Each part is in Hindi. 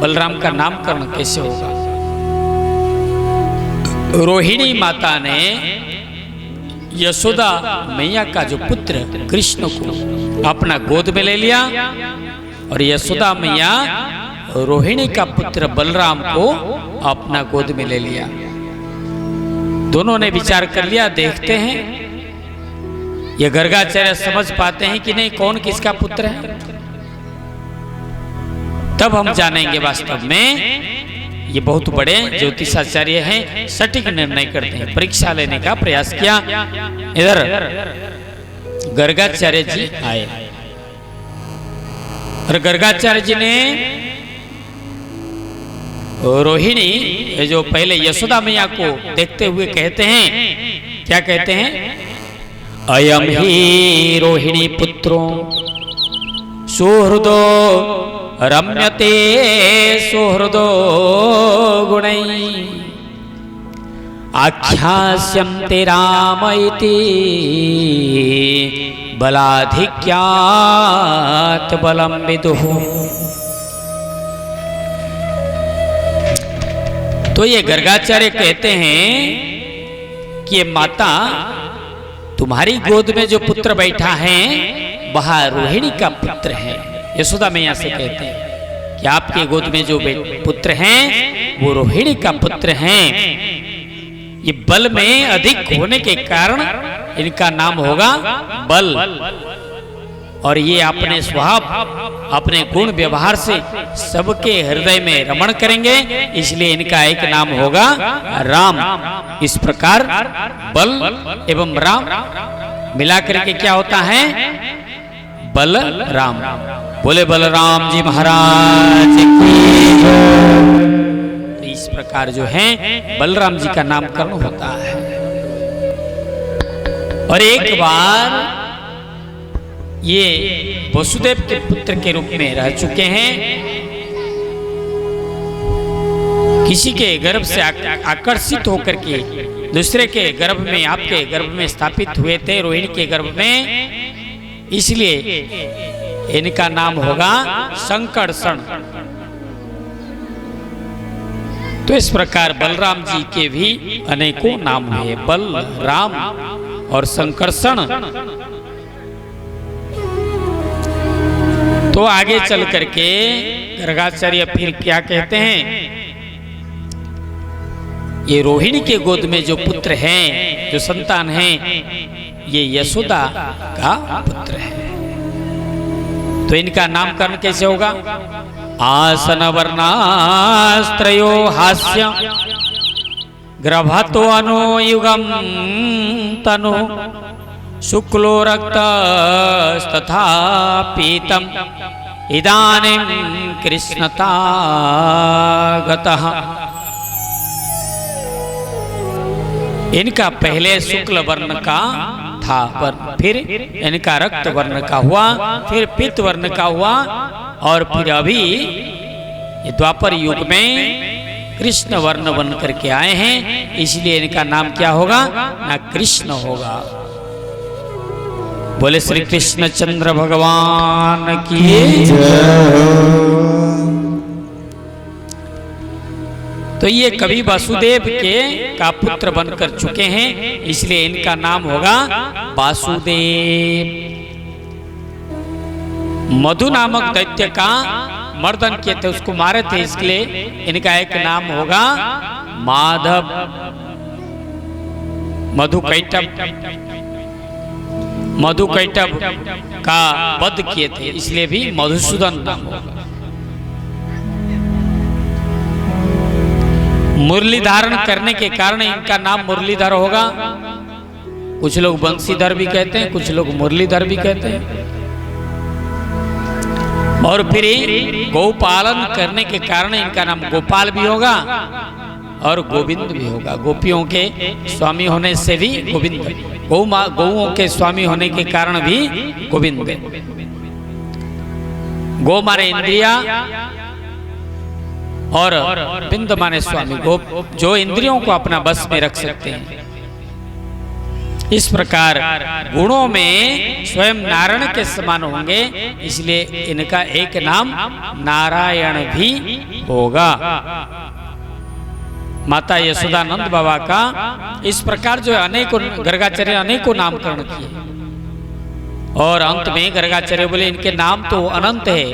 बलराम का नामकरण कैसे होगा? रोहिणी माता ने यशोदा मैया का जो पुत्र कृष्ण को अपना गोद में ले लिया और यशोदा मैया रोहिणी का पुत्र बलराम को अपना गोद में ले लिया। दोनों ने विचार कर लिया, देखते हैं ये गर्गाचार्य समझ पाते हैं कि नहीं कौन किसका पुत्र है, तब हम जानेंगे। वास्तव में ये बहुत बड़े ज्योतिषाचार्य हैं, सटीक निर्णय करते हैं। परीक्षा लेने का प्रयास किया। इधर गर्गाचार्य जी आए और गर्गाचार्य जी ने रोहिणी जो पहले यशोदा मैया को देखते हुए कहते हैं, क्या कहते हैं? अयम ही रोहिणी पुत्रो सुहृदो रम्यते सुहृदो गुणै आख्यास्यन्ते राम इति बलाधिक्यात् बलं विदुः। तो ये गर्गाचार्य कहते हैं कि ये माता तुम्हारी गोद में जो पुत्र बैठा है वह रोहिणी का पुत्र है। यशोदा मैया से कहते हैं कि आपके गोद में जो पुत्र हैं वो रोहिणी का पुत्र हैं। ये बल में अधिक होने के कारण इनका नाम होगा बल, और ये अपने स्वभाव अपने गुण व्यवहार से सबके हृदय में रमण करेंगे, इसलिए इनका एक नाम होगा राम। इस प्रकार बल एवं राम मिलाकर के क्या होता है? बल राम। बोले बलराम जी महाराज की। इस प्रकार जो है बलराम जी का नामकरण होता है। और एक बार ये वसुदेव के पुत्र के रूप में रह चुके हैं। किसी के गर्भ से आकर्षित होकर के दूसरे के गर्भ में, आपके गर्भ में स्थापित हुए थे, रोहिणी के गर्भ में, इसलिए इनका नाम होगा संकर्षण। तो इस प्रकार बलराम जी के भी अनेकों नाम हुए, बल, राम और संकर्षण। तो आगे चल करके गर्गाचार्य फिर क्या कहते हैं? ये रोहिणी के गोद में जो पुत्र हैं, जो संतान हैं, ये यशोदा का पुत्र है। तो इनका नामकरण कैसे होगा? आसन वर्णास्त्रयो हास्य ग्रभतो अनुयुगम तनु शुक्लो रक्तस्तथा पीतम इदानीं कृष्णतागतः। इनका पहले शुक्ल वर्ण का था वर्ण, फिर इनका रक्त वर्ण का हुआ, फिर पीत वर्ण का हुआ, और फिर अभी द्वापर युग में कृष्ण वर्ण बन करके आए हैं, इसलिए इनका नाम क्या होगा? ना कृष्ण होगा। बोले श्री कृष्ण चंद्र भगवान की तो ये कवि वासुदेव के का पुत्र बनकर चुके हैं, इसलिए इनका नाम होगा वासुदेव। मधु नामक दैत्य का मर्दन किए थे, उसको मारे थे, इसलिए इनका एक नाम होगा माधव। मधुकैटभ का वध किए थे, इसलिए भी मधुसूदन नाम होगा। मुरली धारण करने के कारण इनका नाम मुरलीधर होगा। कुछ लोग बंसीधर भी कहते हैं, कुछ लोग मुरलीधर भी कहते हैं। और फिर गौपालन करने के कारण इनका नाम गोपाल भी होगा और गोविंद भी होगा। गोपियों के स्वामी होने से भी गोविंद, गौओं के स्वामी होने के कारण भी गोविंद। गौ माने इंद्रिया और बिंद माने स्वामी, जो इंद्रियों को अपना बस में रख सकते हैं। इस प्रकार गुणों में स्वयं नारायण के समान होंगे, इसलिए इनका एक नाम नारायण भी होगा। माता यशोदानंद बाबा का इस प्रकार जो अनेकों गर्गाचार्य अनेकों नामकरण किए और अंत में गर्गाचार्य बोले इनके नाम तो अनंत है,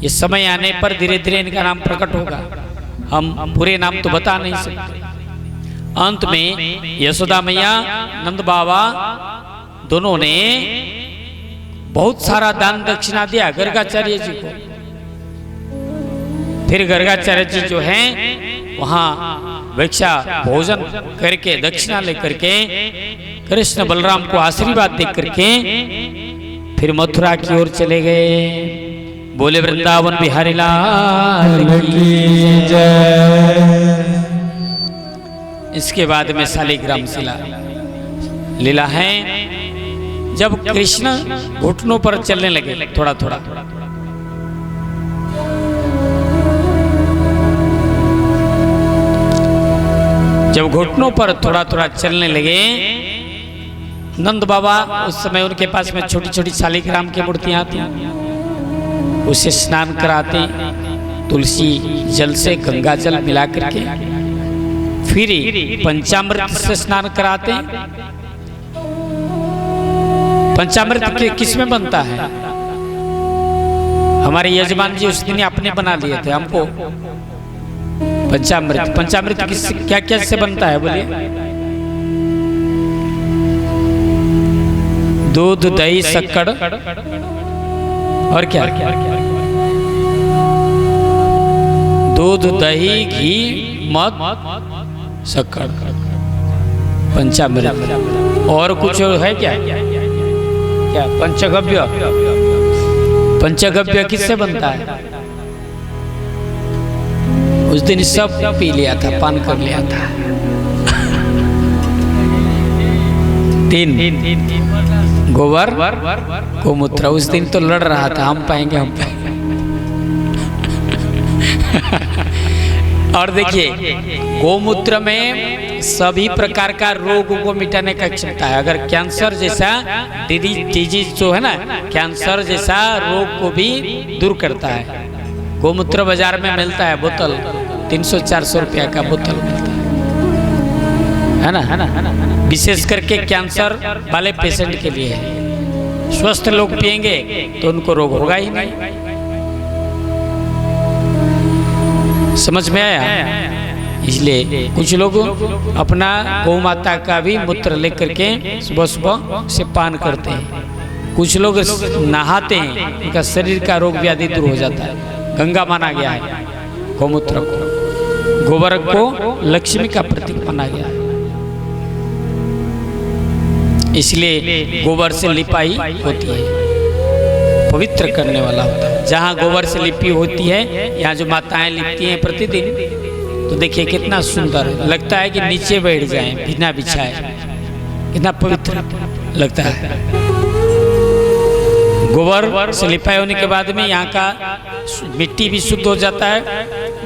इस समय आने पर धीरे धीरे इनका नाम प्रकट होगा, हम पूरे नाम तो बता नहीं सकते। अंत में यशोदा मैया नंद बाबा दोनों ने बहुत सारा दान दक्षिणा दिया गर्गाचार्य जी को। फिर गर्गाचार्य जी जो हैं वहां भिक्षा भोजन करके दक्षिणा लेकर के कृष्ण बलराम को आशीर्वाद दे करके फिर मथुरा की ओर चले गए। बोले वृंदावन बिहारी लाल की जय। इसके बाद में शालिग्राम शिला लीला है, जब कृष्ण घुटनों पर चलने लगे थोड़ा थोड़ा, जब घुटनों पर थोड़ा थोड़ा चलने लगे, नंद बाबा उस समय उनके पास में छोटी छोटी शालिग्राम की मूर्तियां थी, उसे स्नान कराते तुलसी जल से गंगा जल मिला करके, फिर पंचामृत से स्नान कराते। पंचामृत के किस में बनता है? हमारे यजमान जी उस दिन अपने बना लिए थे हमको पंचामृत। पंचामृत किस क्या क्या से बनता है बोलिए? दूध दही शक्कर और क्या? दूध दही घी मध शक्कर पंचामृत। और कुछ है क्या? क्या पंचगव्य? पंचगव्य किससे बनता है? उस दिन सब पी लिया था, पान कर लिया था। 3 गोबर गोमूत्र। उस दिन तो लड़ रहा था, हम पाएंगे हम पाएंगे। और देखिए गोमूत्र में सभी प्रकार का रोग को मिटाने का क्षमता है। अगर कैंसर जैसा डिजीज जो है ना, कैंसर जैसा रोग को भी दूर करता है। गोमूत्र बाजार में मिलता है बोतल, 300-400 रुपया का बोतल मिलता है ना, विशेष करके कैंसर वाले पेशेंट के लिए है। स्वस्थ लोग पिएंगे तो उनको रोग होगा ही नहीं। समझ में आया? इसलिए कुछ लोग अपना गौ माता का भी मूत्र लेकर के सुबह सुबह से पान करते हैं। कुछ लोग नहाते हैं, उनका शरीर का रोग व्याधि दूर हो जाता है। गंगा माना गया है गौमूत्र को, गोबर को लक्ष्मी का प्रतीक माना गया है, इसलिए गोबर से लिपाई होती है, पवित्र करने वाला होता है। जहाँ गोबर से लिपी होती है, यहाँ जो माताएं लिपती हैं प्रतिदिन, तो देखिए कितना सुंदर लगता है कि नीचे बैठ जाएं बिना बिछाए, कितना पवित्र लगता है। गोबर से लिपाई होने के बाद में यहाँ का मिट्टी भी शुद्ध हो जाता है,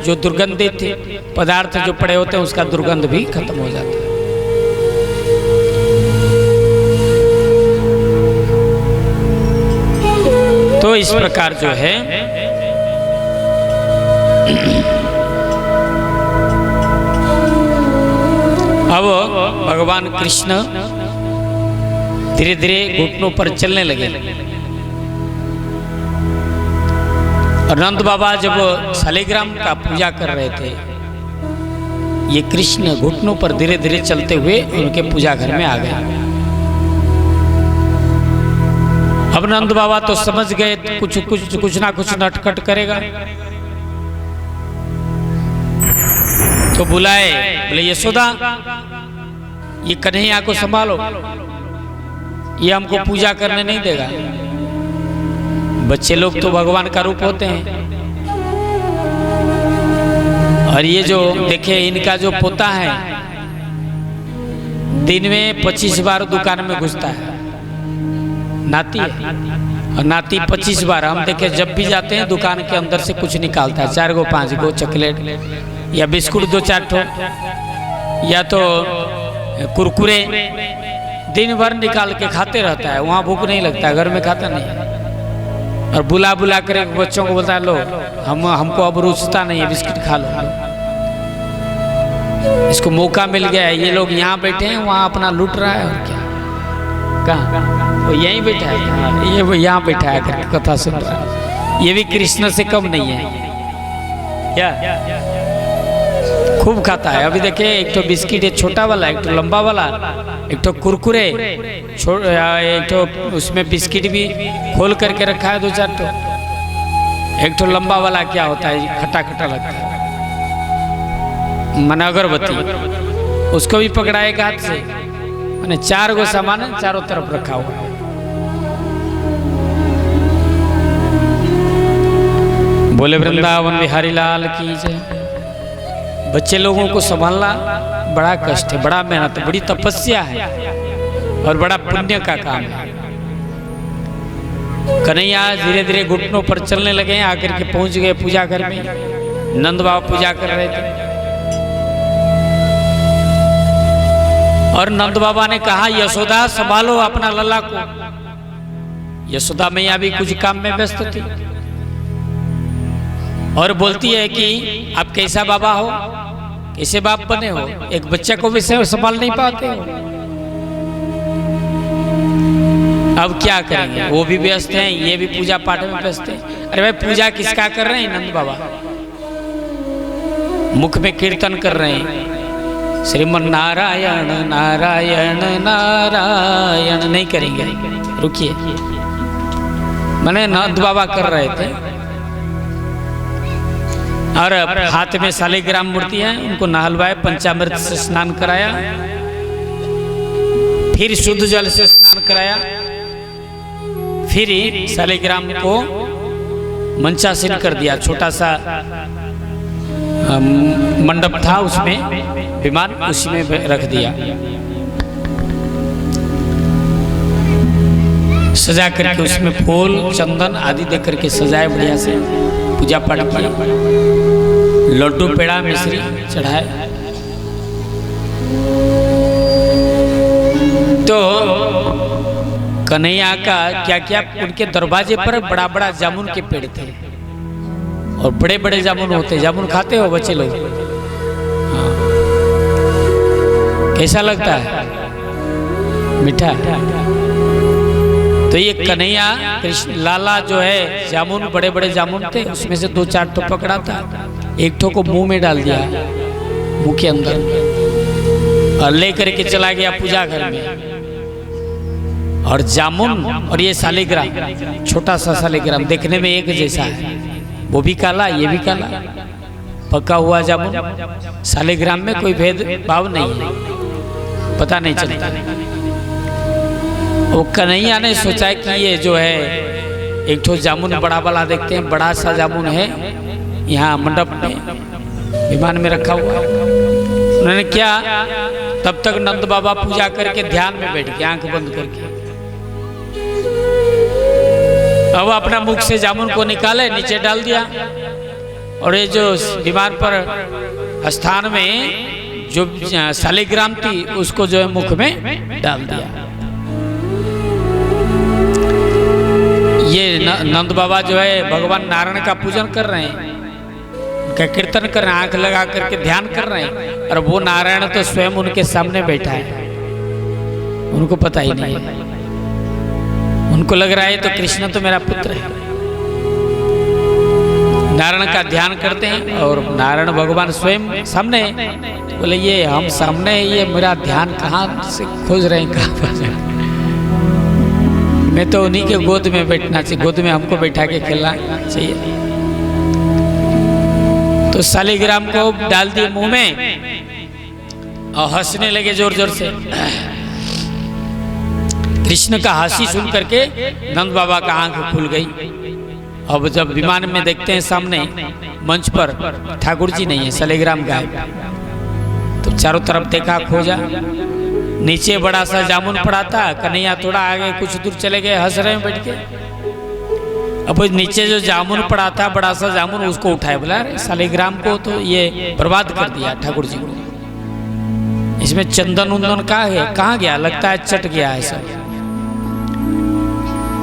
जो दुर्गंधित पदार्थ जो पड़े होते हैं उसका दुर्गंध भी खत्म हो जाता है। तो इस प्रकार जो है अब भगवान कृष्ण धीरे धीरे घुटनों पर चलने लगे। और नंद बाबा जब शालिग्राम का पूजा कर रहे थे, ये कृष्ण घुटनों पर धीरे धीरे चलते हुए उनके पूजा घर में आ गए। अब नंद बाबा तो समझ गए कुछ ना कुछ नटखट करेगा, तो बुलाए, बोले यशोदा ये कन्हैया को संभालो, ये हमको पूजा करने नहीं देगा। बच्चे लोग तो भगवान का रूप होते हैं। और ये जो देखे इनका जो पोता है, दिन में 25 बार दुकान में घुसता है, नाती है, और नाती 25 बार हम देखे जब भी जाते हैं दुकान के अंदर से कुछ निकालता है, 4 गो 5 गो चॉकलेट या बिस्कुट 2-4 ठो, या तो कुरकुरे दिन भर निकाल के खाते रहता है, वहाँ भूख नहीं लगता है, घर में खाता नहीं। और बुला बुला कर बच्चों को बोलता है लो हमको अब रुचता नहीं है, बिस्किट खा लो। इसको मौका मिल गया है, ये लोग यहाँ बैठे हैं, वहाँ अपना लूट रहा है। और क्या, कहाँ वो यहीं बैठा है, ये वो यहाँ बैठा है करके कथा सुन रहा है। ये भी कृष्ण से कम नहीं है क्या, खूब खाता है। अभी देखिए एक तो बिस्किट है छोटा वाला, एक तो लंबा वाला, एक तो कुरकुरे, एक तो उसमें बिस्किट भी खोल करके रखा है 2-4 तो, एक तो लंबा वाला क्या होता है खट्टा खट्टा लगता है मन अगरबत्ती, उसको भी पकड़ा एक हाथ से। मैंने 4 गो सामान चारों तरफ रखा हुआ है। बोले वृंदावन बिहारी लाल की जय। बच्चे लोगों को संभालना बड़ा कष्ट है, बड़ा मेहनत है, बड़ी तपस्या है और बड़ा पुण्य का काम है। कन्हैया धीरे धीरे घुटनों पर चलने लगे, आकर के पहुंच गए पूजा घर में। नंद बाबा पूजा कर रहे थे और नंद बाबा ने कहा यशोदा संभालो अपना लल्ला को। यशोदा मैया भी कुछ काम में व्यस्त थी और बोलती है कि आप कैसा बाबा हो, कैसे बाप बने हो, एक बच्चे को भी संभाल नहीं पाते हो, अब क्या करेंगे। वो भी व्यस्त हैं, ये भी पूजा पाठ में व्यस्त हैं। अरे भाई पूजा किसका कर रहे हैं नंद बाबा, मुख में कीर्तन कर रहे हैं श्रीमन नारायण नारायण नारायण, नहीं करेंगे, रुकिए। मैंने नंद बाबा कर रहे थे और हाथ में शालिग्राम मूर्ति है, उनको नहलवाए, पंचामृत से स्नान कराया, फिर शुद्ध जल से स्नान कराया, फिर शालिग्राम को मंचासीन कर दिया। छोटा सा मंडप था उसमें विमान, उसी में रख दिया, सजा करके उसमें फूल चंदन आदि दे करके सजाए बढ़िया से, पूजा पाठ किया, लड्डू पेड़ा मिश्री चढ़ाए। तो कन्हैया का क्या क्या, उनके दरवाजे पर बड़ा बड़ा जामुन के पेड़ थे और बड़े बड़े जामुन होते। जामुन खाते हो बच्चे लोग? हाँ। कैसा लगता है? मीठा। तो ये कन्हैया कृष्ण लाला जो है, जामुन बड़े बड़े जामुन थे, उसमें से 2-4 तो पकड़ा था, एक ठो को मुंह में डाल दिया, मुंह के अंदर, और लेकर के चला गया पूजा घर में। और जामुन और ये शालिग्राम, छोटा सा शालिग्राम देखने में एक जैसा है, वो भी काला ये भी काला, पका हुआ जामुन। शालिग्राम में कोई भेद भाव नहीं है, पता नहीं चलता। वो कन्हैया ने सोचा कि ये जो है एक ठो जामुन बड़ा वाला देखते हैं, बड़ा सा जामुन है यहाँ मंडप में विमान में रखा हुआ। उन्होंने क्या, तब तक नंद बाबा पूजा करके ध्यान में बैठ गए आंख बंद करके। अब अपना मुख से जामुन को निकाले, नीचे डाल दिया, और ये जो विमान पर स्थान में जो शालिग्राम थी उसको जो है मुख में डाल दिया। ये नंद बाबा जो है भगवान नारायण का पूजन कर रहे हैं, उनका कीर्तन कर रहे हैं, आंख लगा करके ध्यान कर रहे हैं, और वो नारायण तो स्वयं उनके सामने बैठा है, उनको पता ही नहीं है। उनको लग रहा है तो कृष्ण तो मेरा पुत्र है। नारायण का ध्यान करते हैं और नारायण भगवान स्वयं सामने, बोले ये हम सामने, ये मेरा ध्यान कहाँ से खोज रहे हैं, कहाँ पर? मैं तो उन्हीं के गोद में बैठना चाहिए, गोद में हमको बैठा के खेलना चाहिए। तो शालिग्राम को डाल दिए मुंह में और हंसने लगे जोर जोर से। कृष्ण का हंसी सुन करके नंद बाबा का आंख खुल गई। अब जब विमान में देखते हैं सामने मंच पर ठाकुर जी नहीं है, शालिग्राम गायब। तो चारों तरफ देखा, खोजा, नीचे बड़ा सा जामुन पड़ा था। कन्हैया थोड़ा आगे कुछ दूर चले गए, हंस रहे हैं बैठ के। अब नीचे जो जामुन पड़ा था, बड़ा सा जामुन, उसको उठाए, बोला शालिग्राम को तो ये बर्बाद कर दिया ठाकुर जी को, इसमें चंदन उंदन कहाँ गया? लगता है चट गया है सब।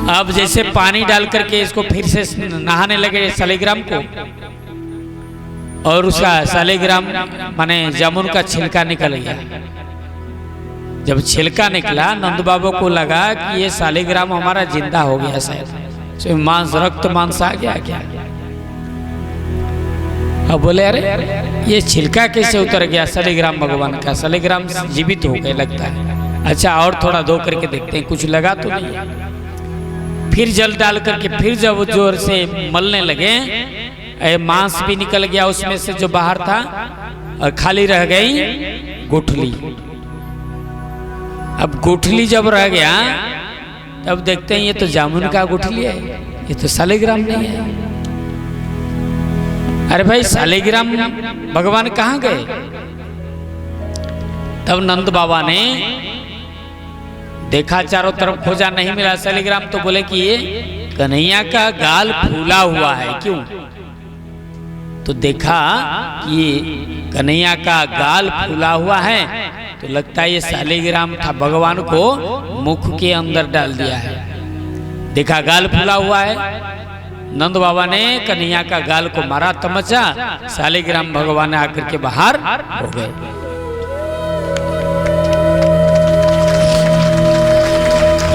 अब जैसे पानी डाल करके इसको फिर से नहाने लगे शालिग्राम को, और उसका शालिग्राम माने जामुन का छिलका निकल गया। जब छिलका निकला, नंद बाबा को लगा कि ये शालिग्राम हमारा जिंदा हो गया, शायद मांस रक्त मांस आ गया क्या। अब बोले अरे ये छिलका कैसे उतर गया शालिग्राम भगवान का? शालिग्राम जीवित हो गए लगता है। अच्छा और थोड़ा धो करके देखते हैं, कुछ लगा तो नहीं। फिर जल डाल करके फिर जब जोर से मलने लगे, मांस भी निकल गया उसमें से जो बाहर था, और खाली रह गई गुठली। अब गुठली जब रह गया तब देखते हैं ये तो जामुन का गुठली है, ये तो शालिग्राम नहीं है। अरे भाई शालिग्राम भगवान कहाँ गए? तब नंद बाबा ने देखा, चारों तरफ खोजा, नहीं मिला शालिग्राम। तो बोले कि ये कन्हैया का गाल फूला हुआ है, क्यों? तो देखा कि कन्हैया का गाल फूला हुआ है, तो लगता है ये शालिग्राम था, भगवान को मुख के अंदर डाल दिया है। देखा गाल फूला हुआ है, नंद बाबा ने कन्हैया का गाल को मारा तमचा, शालिग्राम भगवान आकर के बाहर हो गए।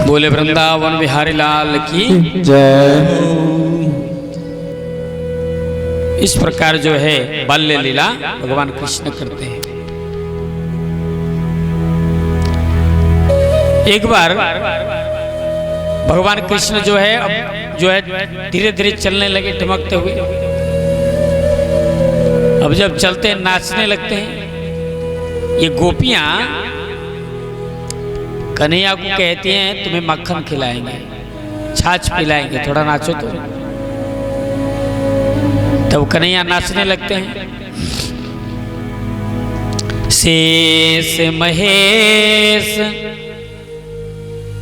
बोले वृंदावन बिहारी लाल की जय। इस प्रकार जो है बाल्य लीला भगवान कृष्ण करते हैं। एक बार भगवान कृष्ण जो है धीरे धीरे चलने लगे, ढमकते हुए। अब जब चलते हैं नाचने लगते हैं। ये गोपियां कन्हैया को कहती हैं तुम्हें मक्खन खिलाएंगे, छाछ पिलाएंगे, थोड़ा नाचो तो। तब कन्हैया नाचने लगते हैं। शेष महेश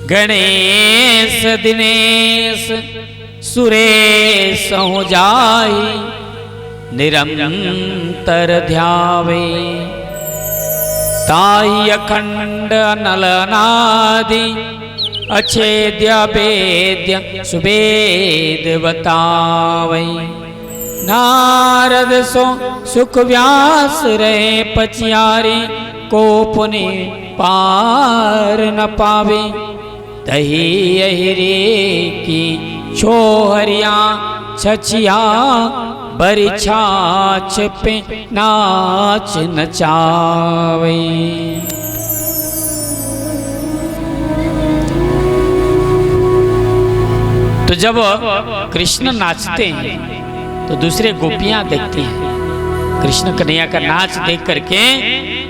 गणेश दिनेश सुरेश हो जाई, निरंतर ध्यावे। ताई अखंड अनलनादि अच्छेद्य वेद्य सुवेद बतावे। नारद सो सुख व्यास रहे पचियारे, को पुने पार न पावे। तही अहिरे की छोहरिया छछिया, बरी छाछ पे नाच नचावे। तो जब कृष्ण नाचते हैं तो दूसरे गोपियां देखती हैं। कृष्ण कन्हैया का नाच देख करके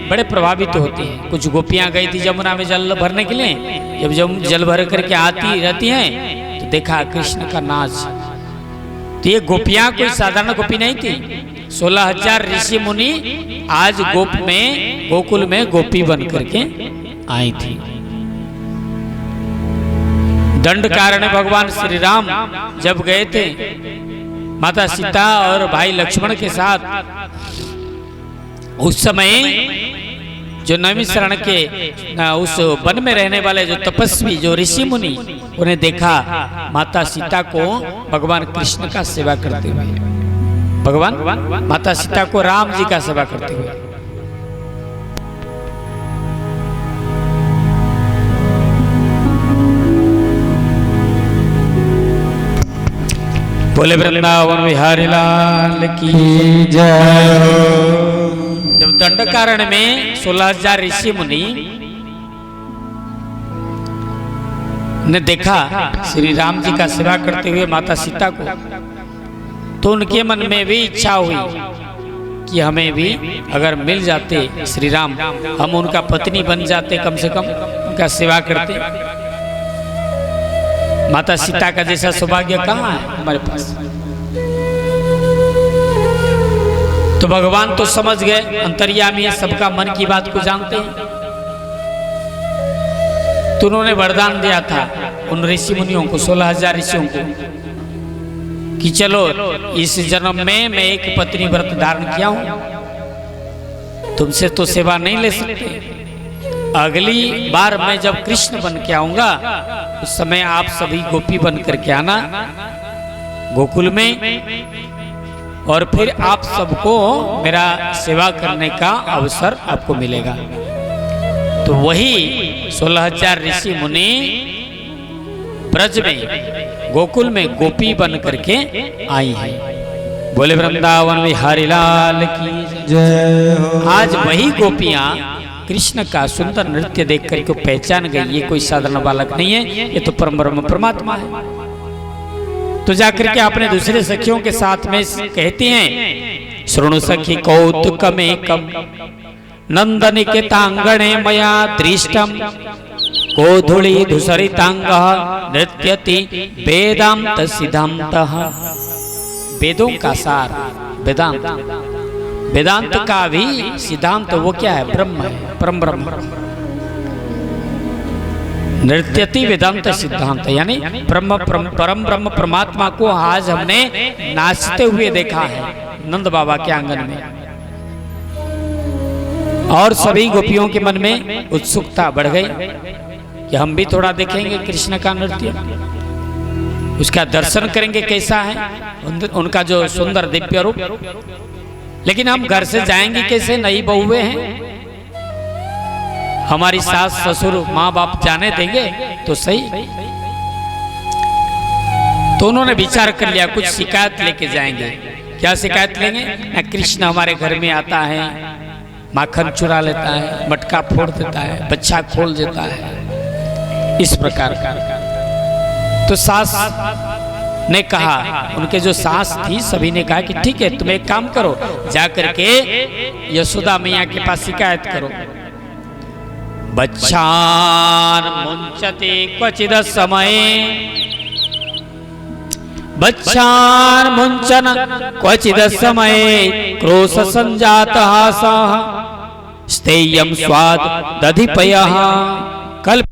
बड़े प्रभावित होते हैं। कुछ गोपियां गई थी जमुना में जल भरने के लिए, जब जल भर करके आती रहती हैं तो देखा कृष्ण का नाच। तो ये गोपियां कोई साधारण गोपी नहीं थी। 16,000 ऋषि मुनि आज गोकुल में गोपी बन करके आई थी। दंडकारण्य भगवान श्री राम जब गए थे माता सीता और भाई लक्ष्मण के साथ, उस समय जो नैमिषारण्य के उस वन में रहने वाले जो तपस्वी जो ऋषि मुनि, उन्हें देखा माता सीता को भगवान कृष्ण का सेवा करते हुए, भगवान माता सीता को राम जी का सेवा करते हुए। बोले वृंदावन बिहारी लाल की जय। जब दंडकारण्य में 16,000 ऋषि मुनि ने देखा श्री राम जी का सेवा करते हुए माता सीता को, तो उनके मन में भी इच्छा हुई कि हमें भी अगर मिल जाते श्री राम, हम उनका पत्नी बन जाते, कम से कम उनका सेवा करते। माता सीता का जैसा सौभाग्य कहाँ है हमारे पास। तो भगवान तो समझ गए, अंतर्यामी है, सबका मन की बात को जानते हैं। तो उन्होंने वरदान दिया था उन ऋषि मुनियों को, 16,000 ऋषियों को, कि चलो इस जन्म में मैं एक पत्नी व्रत धारण किया हूं, तुमसे तो सेवा नहीं ले सकते, अगली बार मैं जब कृष्ण बन के आऊंगा उस समय आप सभी गोपी बन करके आना गोकुल में, और फिर आप सबको मेरा सेवा करने का अवसर आपको मिलेगा। तो वही 16,000 ऋषि मुनि ब्रज में गोकुल में गोपी बन करके आई हैं। बोले वृंदावन बिहारी लाल की जय हो। आज वही गोपियां कृष्ण का सुंदर नृत्य देख करके पहचान गई, ये कोई साधारण बालक नहीं है, ये तो परम ब्रह्म परमात्मा है। तो जाकर के अपने दूसरे सखियों के साथ में कहती हैं, श्रृणु सखी कौतुकमेकम नंदनिकेतांगणे मया दृष्टम गोधूली धूसरितांगः नृत्यति वेदांत सिद्धांतः। वेदों का सार वेदांत, वेदांत का भी सिद्धांत वो क्या है? ब्रह्म है, परम ब्रह्म। नृत्यति वेदांत सिद्धांत यानी परम ब्रह्म परमात्मा को आज हमने नाचते हुए देखा है नंद बाबा के आंगन में, और सभी गोपियों के मन में उत्सुकता बढ़ गई कि हम भी थोड़ा देखेंगे कृष्ण का नृत्य, उसका दर्शन करेंगे कैसा है उनका जो सुंदर दिव्य रूप। लेकिन हम घर से जाएंगे कैसे? नई बहुएं हैं, हमारी सास ससुर माँ बाप जाने देंगे तो सही। तो उन्होंने विचार कर लिया कुछ शिकायत लेके जाएंगे। क्या शिकायत लेंगे? ना कृष्ण हमारे घर में आता है, माखन चुरा लेता है, मटका फोड़ देता है, बच्चा खोल देता है, इस प्रकार का। तो सास ने कहा, उनके जो सास थी सभी ने कहा कि ठीक है तुम एक काम करो, जा करके यशोदा मैया के पास शिकायत करो। बच्चान मुंचते क्वचिद समय, बच्चान मुंचन क्वचिद समय क्रोश संजात हासः स्तेयं स्वाद दधिपयः कल्प